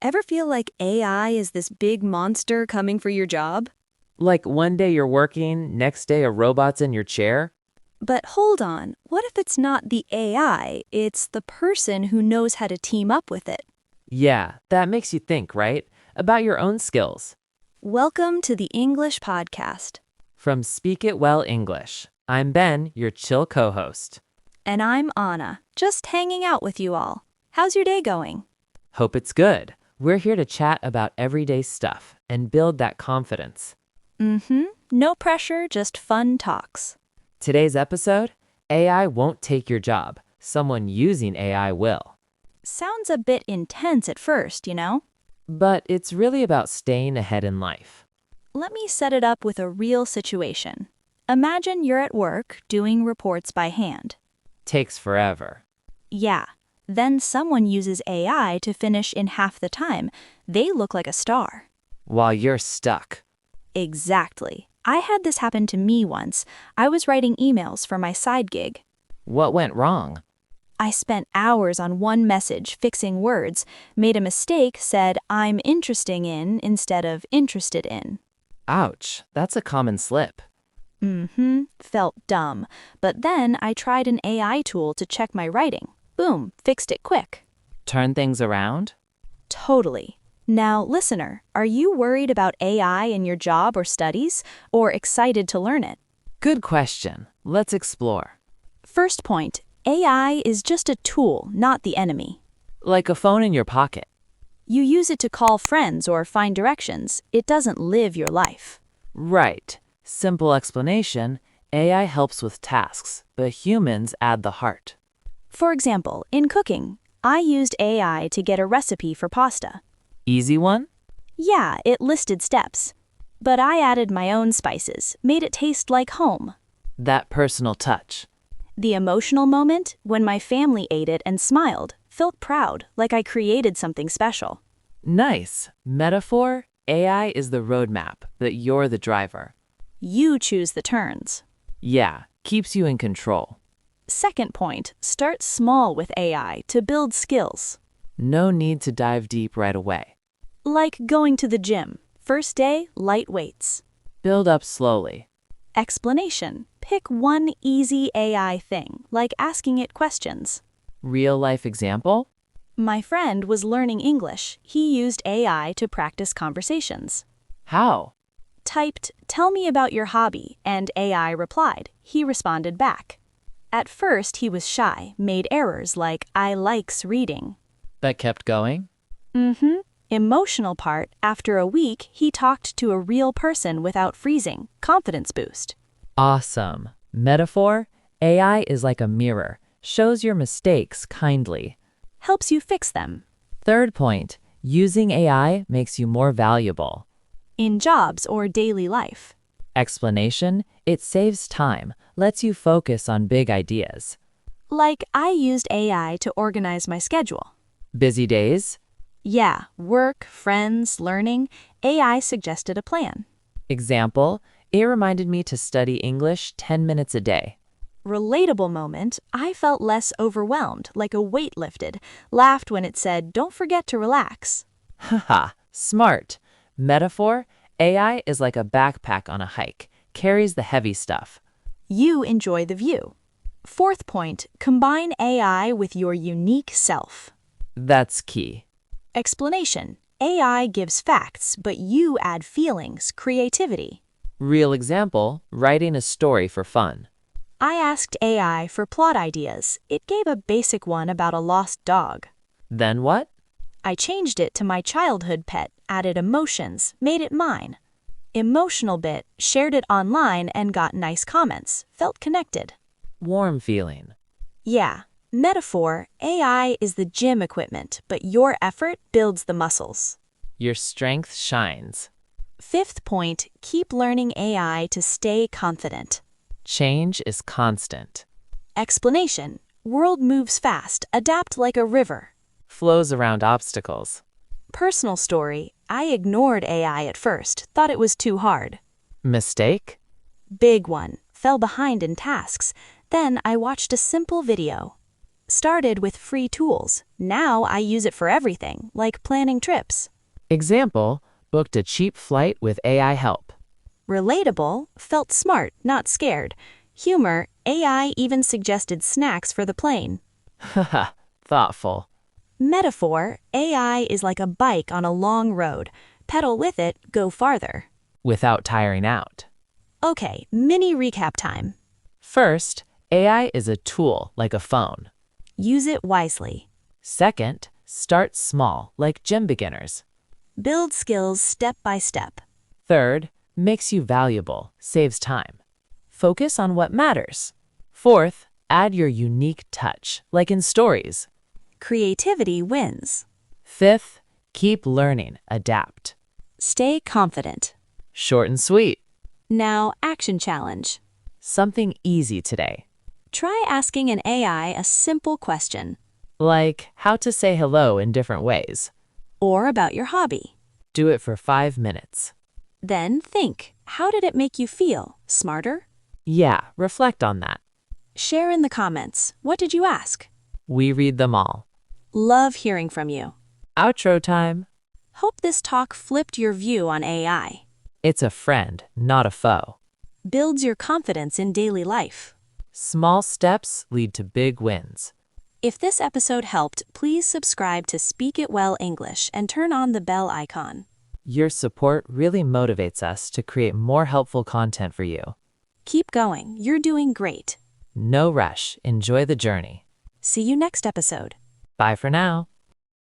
Ever feel like AI is this big monster coming for your job? Like one day you're working, next day a robot's in your chair? But hold on, what if it's not the AI, it's the person who knows how to team up with it? Yeah, that makes you think, right? About your own skills. Welcome to the English Podcast. From Speak It Well English, I'm Ben, your chill co-host. And I'm Anna, just hanging out with you all. How's your day going? Hope it's good. We're here to chat about everyday stuff and build that confidence. No pressure, just fun talks. Today's episode, AI won't take your job. Someone using AI will. Sounds a bit intense at first, you know? But it's really about staying ahead in life. Let me set it up with a real situation. Imagine you're at work doing reports by hand. Takes forever. Yeah. Then someone uses AI to finish in half the time. They look like a star. While you're stuck. Exactly. I had this happen to me once. I was writing emails for my side gig. What went wrong? I spent hours on one message fixing words, made a mistake, said I'm interesting in instead of interested in. Ouch, that's a common slip. Felt dumb. But then I tried an AI tool to check my writing. Boom, fixed it quick. Turn things around? Totally. Now, listener, are you worried about AI in your job or studies, or excited to learn it? Good question. Let's explore. First point, AI is just a tool, not the enemy. Like a phone in your pocket. You use it to call friends or find directions. It doesn't live your life. Right. Simple explanation, AI helps with tasks, but humans add the heart. For example, in cooking, I used AI to get a recipe for pasta. Easy one? Yeah, it listed steps. But I added my own spices, made it taste like home. That personal touch. The emotional moment, when my family ate it and smiled, felt proud, like I created something special. Nice. Metaphor, AI is the roadmap, but you're the driver. You choose the turns. Yeah, keeps you in control. Second point, start small with AI to build skills. No need to dive deep right away. Like going to the gym. First day, light weights. Build up slowly. Explanation. Pick one easy AI thing, like asking it questions. Real life example? My friend was learning English. He used AI to practice conversations. How? Typed, "Tell me about your hobby," and AI replied. He responded back. At first, he was shy, made errors like, "I likes reading." That kept going? Emotional part, after a week, he talked to a real person without freezing. Confidence boost. Awesome. Metaphor, AI is like a mirror, shows your mistakes kindly. Helps you fix them. Third point, using AI makes you more valuable. In jobs or daily life. Explanation, it saves time, lets you focus on big ideas. Like, I used AI to organize my schedule. Busy days? Yeah, work, friends, learning. AI suggested a plan. Example, it reminded me to study English 10 minutes a day. Relatable moment, I felt less overwhelmed, like a weight lifted. Laughed when it said, "Don't forget to relax." Haha, smart. Metaphor, AI is like a backpack on a hike, carries the heavy stuff. You enjoy the view. Fourth point, combine AI with your unique self. That's key. Explanation, AI gives facts, but you add feelings, creativity. Real example, writing a story for fun. I asked AI for plot ideas. It gave a basic one about a lost dog. Then what? I changed it to my childhood pet, added emotions, made it mine. Emotional bit, shared it online and got nice comments, felt connected. Warm feeling. Yeah, metaphor, AI is the gym equipment, but your effort builds the muscles. Your strength shines. Fifth point, keep learning AI to stay confident. Change is constant. Explanation, world moves fast, adapt like a river. Flows around obstacles. Personal story, I ignored AI at first, thought it was too hard. Mistake? Big one, fell behind in tasks. Then I watched a simple video. Started with free tools. Now I use it for everything, like planning trips. Example, booked a cheap flight with AI help. Relatable, felt smart, not scared. Humor, AI even suggested snacks for the plane. Haha, thoughtful. Metaphor, AI is like a bike on a long road. Pedal with it, go farther. Without tiring out. Okay, mini recap time. First, AI is a tool like a phone. Use it wisely. Second, start small like gym beginners. Build skills step by step. Third, makes you valuable, saves time. Focus on what matters. Fourth, add your unique touch, like in stories. Creativity wins. Fifth, keep learning, adapt. Stay confident. Short and sweet. Now, action challenge. Something easy today. Try asking an AI a simple question. Like how to say hello in different ways. Or about your hobby. Do it for 5 minutes. Then think, how did it make you feel? Smarter? Yeah, reflect on that. Share in the comments. What did you ask? We read them all. Love hearing from you. Outro time. Hope this talk flipped your view on AI. It's a friend, not a foe. Builds your confidence in daily life. Small steps lead to big wins. If this episode helped, please subscribe to Speak It Well English and turn on the bell icon. Your support really motivates us to create more helpful content for you. Keep going. You're doing great. No rush. Enjoy the journey. See you next episode. Bye for now.